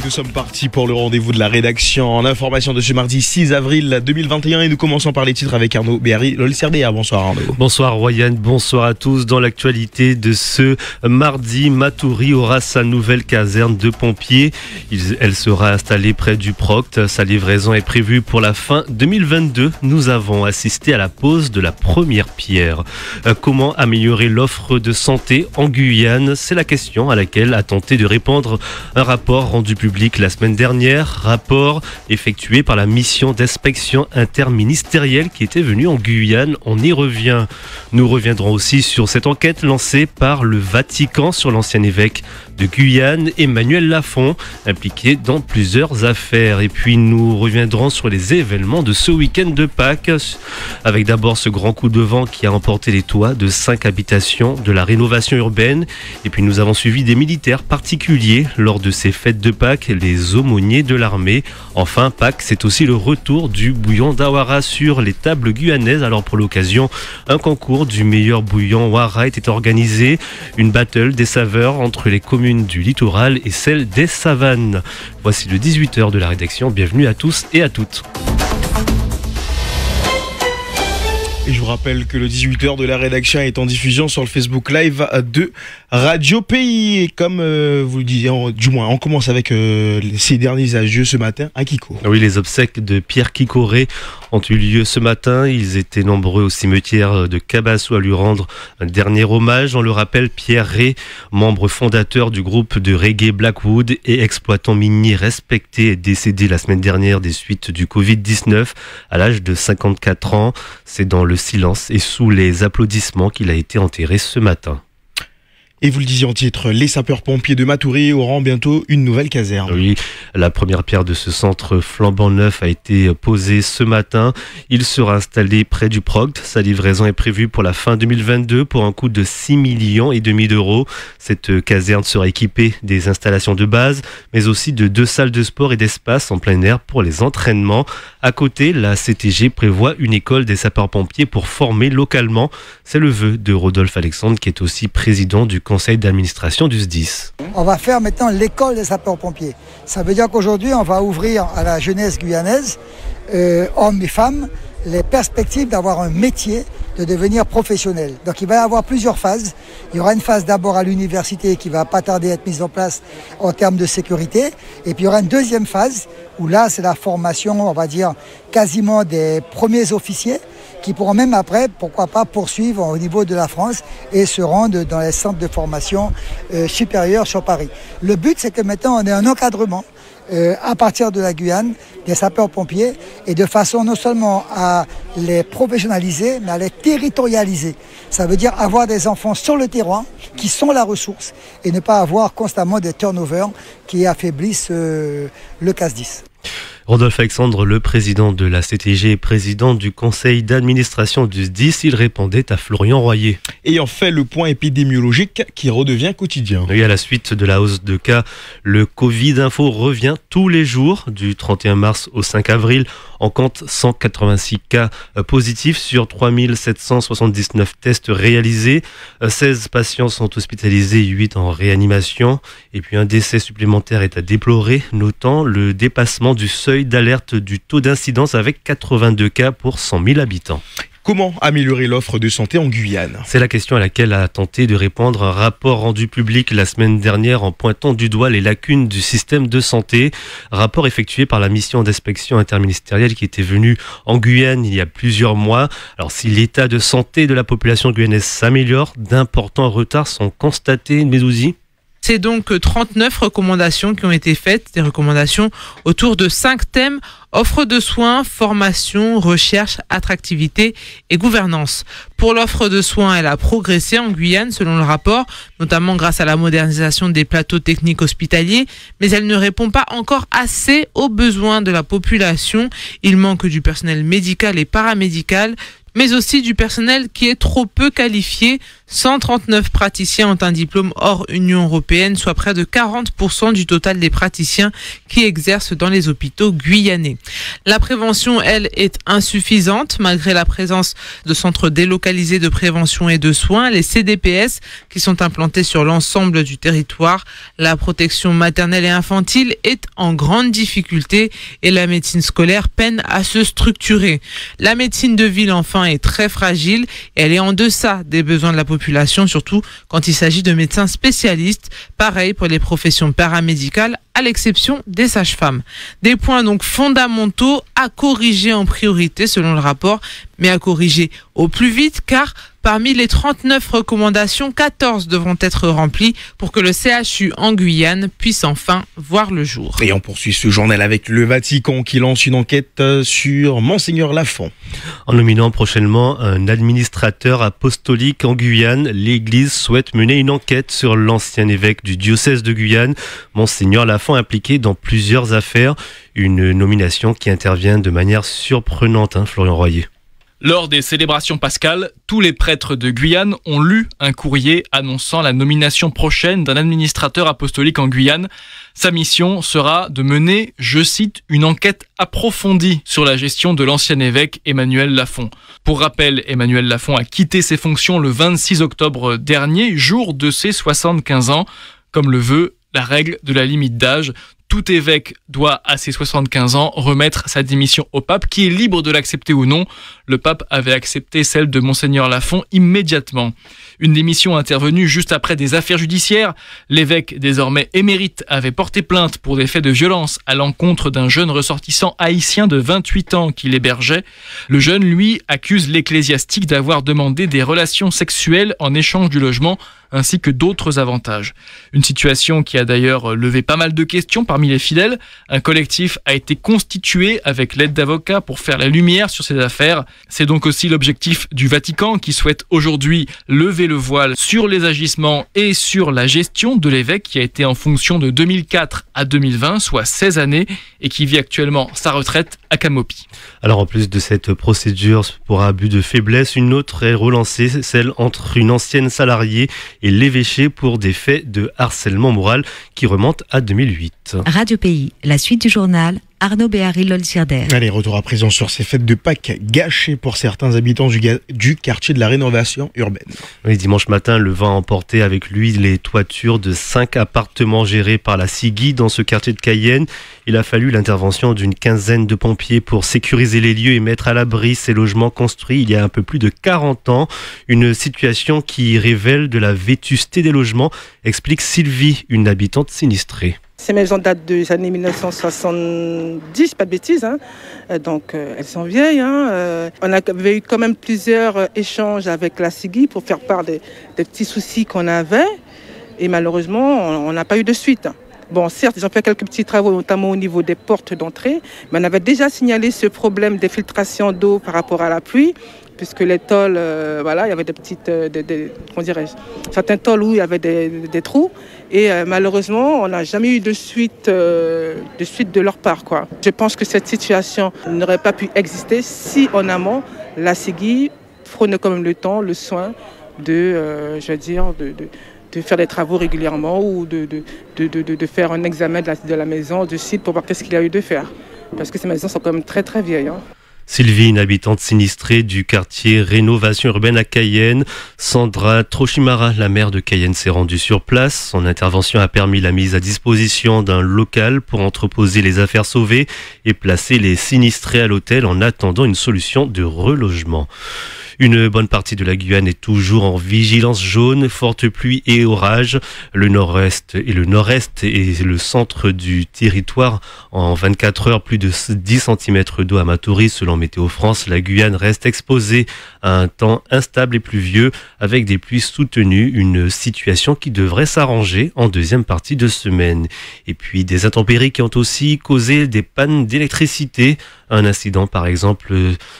nous sommes partis pour le rendez-vous de la rédaction en information de ce mardi 6 avril 2021 et nous commençons par les titres avec Arnaud Béhari, l'OLCRBA. Bonsoir Arnaud. Bonsoir Royan, bonsoir à tous. Dans l'actualité de ce mardi, Matoury aura sa nouvelle caserne de pompiers. Elle sera installée près du Proct. Sa livraison est prévue pour la fin 2022. Nous avons assisté à la pose de la première pierre. Comment améliorer l'offre de santé en Guyane? C'est la question à laquelle a tenté de répondre un rapport rendu public la semaine dernière, rapport effectué par la mission d'inspection interministérielle qui était venue en Guyane. On y revient. Nous reviendrons aussi sur cette enquête lancée par le Vatican sur l'ancien évêque de Guyane, Emmanuel Lafont, impliqué dans plusieurs affaires. Et puis nous reviendrons sur les événements de ce week-end de Pâques, avec d'abord ce grand coup de vent qui a emporté les toits de 5 habitations de la rénovation urbaine. Et puis nous avons suivi des militaires particuliers lors de ces fêtes de Pâques, les aumôniers de l'armée. Enfin, Pâques, c'est aussi le retour du bouillon d'Awara sur les tables guyanaises. Alors pour l'occasion, un concours du meilleur bouillon Wara était organisé, une battle des saveurs entre les communes du littoral et celles des savanes. Voici le 18h de la rédaction. Bienvenue à tous et à toutes. Et je vous rappelle que le 18h de la rédaction est en diffusion sur le Facebook Live de Radio Pays. Et comme vous le disiez, du moins, on commence avec ces derniers adieux ce matin à Kiko. Oui, les obsèques de Pierre Kikoré ont eu lieu ce matin. Ils étaient nombreux au cimetière de Cabassou à lui rendre un dernier hommage. On le rappelle, Pierre Ray, membre fondateur du groupe de reggae Blackwood et exploitant minier respecté, est décédé la semaine dernière des suites du Covid-19 à l'âge de 54 ans. C'est dans le silence et sous les applaudissements qu'il a été enterré ce matin. Et vous le disiez en titre, les sapeurs-pompiers de Matoury auront bientôt une nouvelle caserne. Oui, la première pierre de ce centre flambant neuf a été posée ce matin. Il sera installé près du Proct. Sa livraison est prévue pour la fin 2022 pour un coût de 6,5 millions d'euros. Cette caserne sera équipée des installations de base, mais aussi de 2 salles de sport et d'espace en plein air pour les entraînements. À côté, la CTG prévoit une école des sapeurs-pompiers pour former localement. C'est le vœu de Rodolphe Alexandre, qui est aussi président du conseil d'administration du SDIS. On va faire maintenant l'école des sapeurs-pompiers. Ça veut dire qu'aujourd'hui, on va ouvrir à la jeunesse guyanaise, hommes et femmes, les perspectives d'avoir un métier, de devenir professionnel. Donc il va y avoir plusieurs phases. Il y aura une phase d'abord à l'université qui va pas tarder à être mise en place en termes de sécurité. Et puis il y aura une deuxième phase où là, c'est la formation, on va dire, quasiment des premiers officiers qui pourront même après, pourquoi pas, poursuivre au niveau de la France et se rendre dans les centres de formation supérieurs sur Paris. Le but, c'est que maintenant, on ait un encadrement à partir de la Guyane, des sapeurs-pompiers, et de façon non seulement à les professionnaliser, mais à les territorialiser. Ça veut dire avoir des enfants sur le terrain qui sont la ressource et ne pas avoir constamment des turnovers qui affaiblissent le CASDIS. Rodolphe Alexandre, le président de la CTG et président du conseil d'administration du SDIS, il répondait à Florian Royer. Ayant fait le point épidémiologique qui redevient quotidien. Et à la suite de la hausse de cas, le Covid Info revient tous les jours du 31 mars au 5 avril. On compte 186 cas positifs sur 3779 tests réalisés. 16 patients sont hospitalisés, 8 en réanimation. Et puis un décès supplémentaire est à déplorer, notant le dépassement du seuil d'alerte du taux d'incidence avec 82 cas pour 100 000 habitants. Comment améliorer l'offre de santé en Guyane? C'est la question à laquelle a tenté de répondre un rapport rendu public la semaine dernière en pointant du doigt les lacunes du système de santé. Rapport effectué par la mission d'inspection interministérielle qui était venue en Guyane il y a plusieurs mois. Alors si l'état de santé de la population guyanaise s'améliore, d'importants retards sont constatés. Mezzouzi. C'est donc 39 recommandations qui ont été faites, des recommandations autour de 5 thèmes: offre de soins, formation, recherche, attractivité et gouvernance. Pour l'offre de soins, elle a progressé en Guyane selon le rapport, notamment grâce à la modernisation des plateaux techniques hospitaliers, mais elle ne répond pas encore assez aux besoins de la population. Il manque du personnel médical et paramédical, mais aussi du personnel qui est trop peu qualifié. 139 praticiens ont un diplôme hors Union européenne, soit près de 40% du total des praticiens qui exercent dans les hôpitaux guyanais. La prévention, elle, est insuffisante malgré la présence de centres délocalisés de prévention et de soins, les CDPS, qui sont implantés sur l'ensemble du territoire. La protection maternelle et infantile est en grande difficulté et la médecine scolaire peine à se structurer. La médecine de ville, enfin, est très fragile et elle est en deçà des besoins de la population, surtout quand il s'agit de médecins spécialistes. Pareil pour les professions paramédicales, à l'exception des sages-femmes. Des points donc fondamentaux à corriger en priorité selon le rapport, mais à corriger au plus vite car parmi les 39 recommandations, 14 devront être remplies pour que le CHU en Guyane puisse enfin voir le jour. Et on poursuit ce journal avec le Vatican qui lance une enquête sur Monseigneur Lafont. En nominant prochainement un administrateur apostolique en Guyane, l'Église souhaite mener une enquête sur l'ancien évêque du diocèse de Guyane, Monseigneur Lafont, impliqué dans plusieurs affaires. Une nomination qui intervient de manière surprenante, Florian Royer. Lors des célébrations pascales, tous les prêtres de Guyane ont lu un courrier annonçant la nomination prochaine d'un administrateur apostolique en Guyane. Sa mission sera de mener, je cite, une enquête approfondie sur la gestion de l'ancien évêque Emmanuel Lafont. Pour rappel, Emmanuel Lafont a quitté ses fonctions le 26 octobre dernier, jour de ses 75 ans, comme le veut la règle de la limite d'âge. Tout évêque doit, à ses 75 ans, remettre sa démission au pape, qui est libre de l'accepter ou non. Le pape avait accepté celle de Monseigneur Lafont immédiatement. Une démission intervenue juste après des affaires judiciaires. L'évêque, désormais émérite, avait porté plainte pour des faits de violence à l'encontre d'un jeune ressortissant haïtien de 28 ans qui l'hébergeait. Le jeune, lui, accuse l'ecclésiastique d'avoir demandé des relations sexuelles en échange du logement, ainsi que d'autres avantages. Une situation qui a d'ailleurs levé pas mal de questions parmi les fidèles. Un collectif a été constitué avec l'aide d'avocats pour faire la lumière sur ces affaires. C'est donc aussi l'objectif du Vatican qui souhaite aujourd'hui lever le voile sur les agissements et sur la gestion de l'évêque qui a été en fonction de 2004 à 2020, soit 16 années, et qui vit actuellement sa retraite à Camopi. Alors en plus de cette procédure pour abus de faiblesse, une autre est relancée, celle entre une ancienne salariée et l'évêché pour des faits de harcèlement moral qui remontent à 2008. Radio Pays, la suite du journal, Arnaud Béhari-Lolsirder. Allez, retour à présent sur ces fêtes de Pâques gâchées pour certains habitants du quartier de la rénovation urbaine. Oui, dimanche matin, le vent a emporté avec lui les toitures de 5 appartements gérés par la CIGI dans ce quartier de Cayenne. Il a fallu l'intervention d'une quinzaine de pompiers pour sécuriser les lieux et mettre à l'abri ces logements construits il y a un peu plus de 40 ans. Une situation qui révèle de la vétusté des logements, explique Sylvie, une habitante sinistrée. Ces maisons datent des années 1970, pas de bêtises, donc elles sont vieilles. On avait eu quand même plusieurs échanges avec la CIGI pour faire part des petits soucis qu'on avait et malheureusement on n'a pas eu de suite. Bon, certes, ils ont fait quelques petits travaux, notamment au niveau des portes d'entrée, mais on avait déjà signalé ce problème des filtrations d'eau par rapport à la pluie, puisque les tôles, il y avait des petites, comment dirais-je, certains tôles où il y avait des trous, et malheureusement, on n'a jamais eu de suite de leur part, quoi. Je pense que cette situation n'aurait pas pu exister si, en amont, la CIGI prenait quand même le temps, le soin de faire des travaux régulièrement ou de faire un examen de la maison, du site, pour voir qu'est-ce qu'il y a eu de faire. Parce que ces maisons sont quand même très très vieilles. Sylvie, une habitante sinistrée du quartier Rénovation Urbaine à Cayenne. Sandra Trochimara, la maire de Cayenne, s'est rendue sur place. Son intervention a permis la mise à disposition d'un local pour entreposer les affaires sauvées et placer les sinistrés à l'hôtel en attendant une solution de relogement. Une bonne partie de la Guyane est toujours en vigilance jaune, forte pluie et orage. Le nord-est et le centre du territoire en 24 heures, plus de 10 cm d'eau à Matoury. Selon Météo France, la Guyane reste exposée à un temps instable et pluvieux avec des pluies soutenues, une situation qui devrait s'arranger en deuxième partie de semaine. Et puis des intempéries qui ont aussi causé des pannes d'électricité. Un incident par exemple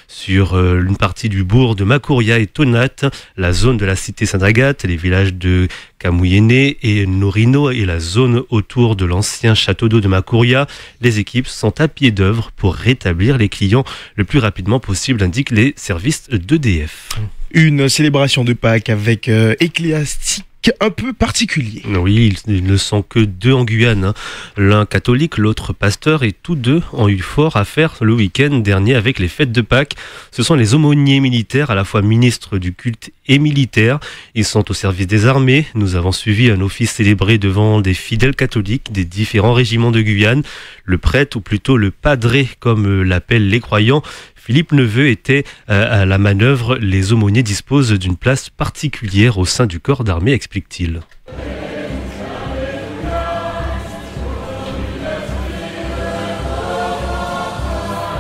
sur une partie du bourg de Makouria et Tonat, la zone de la cité Sainte-Agathe, les villages de Kamouyené et Norino et la zone autour de l'ancien château d'eau de Makouria. Les équipes sont à pied d'œuvre pour rétablir les clients le plus rapidement possible, indiquent les services d'EDF. Une célébration de Pâques avec ecclésiastique un peu particulier. Oui, ils ne sont que deux en Guyane. L'un catholique, l'autre pasteur, et tous deux ont eu fort à faire le week-end dernier avec les fêtes de Pâques. Ce sont les aumôniers militaires, à la fois ministres du culte et militaires. Ils sont au service des armées. Nous avons suivi un office célébré devant des fidèles catholiques des différents régiments de Guyane. Le prêtre, ou plutôt le padré, comme l'appellent les croyants, Philippe Neveu, était à la manœuvre. Les aumôniers disposent d'une place particulière au sein du corps d'armée, explique-t-il.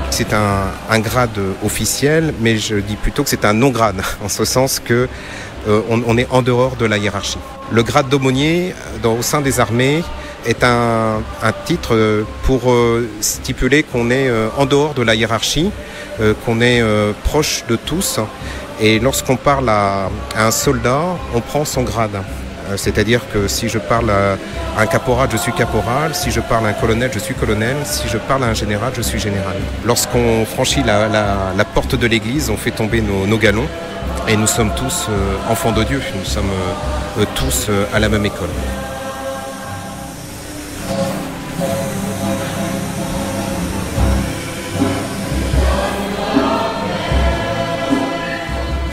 C'est un grade officiel, mais je dis plutôt que c'est un non-grade, en ce sens que on est en dehors de la hiérarchie. Le grade d'aumônier au sein des armées est un titre pour stipuler qu'on est en dehors de la hiérarchie, qu'on est proche de tous. Et lorsqu'on parle à un soldat, on prend son grade. C'est-à-dire que si je parle à un caporal, je suis caporal. Si je parle à un colonel, je suis colonel. Si je parle à un général, je suis général. Lorsqu'on franchit la porte de l'église, on fait tomber nos galons. Et nous sommes tous enfants de Dieu. Nous sommes tous à la même école.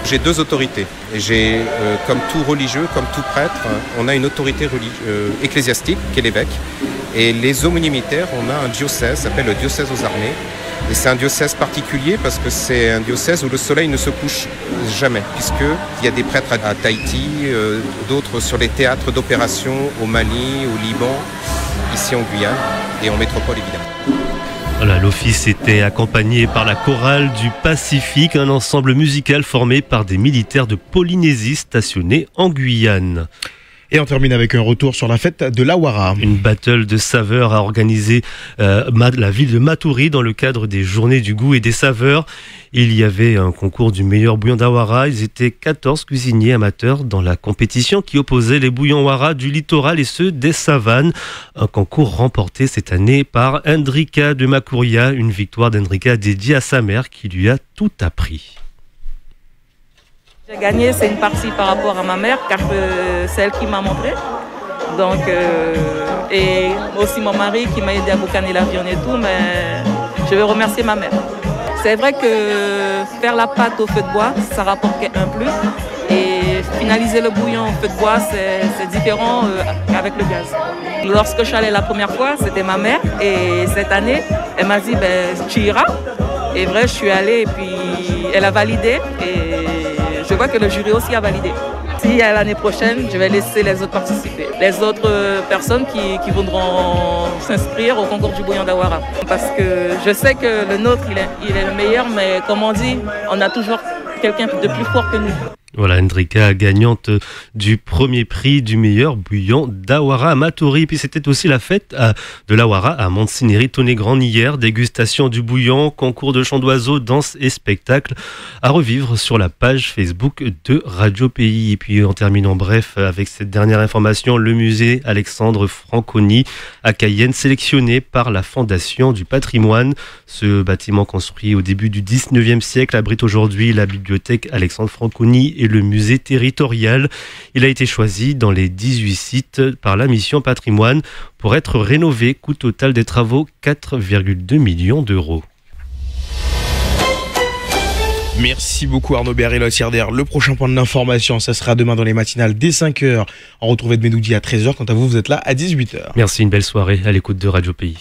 J'ai deux autorités. J'ai, comme tout religieux, comme tout prêtre, on a une autorité ecclésiastique, qui est l'évêque. Et les aumôniers militaires, on a un diocèse, ça s'appelle le diocèse aux armées. Et c'est un diocèse particulier parce que c'est un diocèse où le soleil ne se couche jamais, puisqu'il y a des prêtres à Tahiti, d'autres sur les théâtres d'opération au Mali, au Liban, ici en Guyane et en métropole évidemment. Voilà, l'office était accompagné par la chorale du Pacifique, un ensemble musical formé par des militaires de Polynésie stationnés en Guyane. Et on termine avec un retour sur la fête de l'Awara. Une battle de saveurs a organisé la ville de Matoury dans le cadre des journées du goût et des saveurs. Il y avait un concours du meilleur bouillon d'Awara. Ils étaient 14 cuisiniers amateurs dans la compétition qui opposait les bouillons Awara du littoral et ceux des savanes. Un concours remporté cette année par Hendrika de Makouria. Une victoire d'Hendrika dédiée à sa mère qui lui a tout appris. J'ai gagné, c'est une partie par rapport à ma mère, car c'est elle qui m'a montré. Donc, et aussi mon mari qui m'a aidé à boucaner l'avion et tout, mais je vais remercier ma mère. C'est vrai que faire la pâte au feu de bois, ça rapporte un plus. Et finaliser le bouillon au feu de bois, c'est différent qu'avec le gaz. Lorsque je suis allée la première fois, c'était ma mère. Et cette année, elle m'a dit, tu iras. Et vrai, je suis allée et puis elle a validé. Et je vois que le jury aussi a validé. Si à l'année prochaine, je vais laisser les autres participer. Les autres personnes qui voudront s'inscrire au concours du bouillon d'Awara. Parce que je sais que le nôtre, il est le meilleur, mais comme on dit, on a toujours quelqu'un de plus fort que nous. Voilà, Hendrika, gagnante du premier prix du meilleur bouillon d'Awara à Matoury. Et puis c'était aussi la fête de l'Awara à Montsinéry-Tonnégrand hier. Dégustation du bouillon, concours de chants d'oiseaux, danse et spectacle à revivre sur la page Facebook de Radio Pays. Et puis en terminant bref avec cette dernière information, le musée Alexandre Franconi à Cayenne, sélectionné par la Fondation du patrimoine. Ce bâtiment construit au début du 19e siècle abrite aujourd'hui la bibliothèque Alexandre Franconi et le musée territorial. Il a été choisi dans les 18 sites par la mission patrimoine pour être rénové. Coût total des travaux 4,2 millions d'euros. Merci beaucoup Arnaud Berry-Lossière. Le prochain point de l'information, ça sera demain dans les matinales dès 5h. On retrouve Edmedoudi à 13h. Quant à vous, vous êtes là à 18h. Merci, une belle soirée à l'écoute de Radio Pays.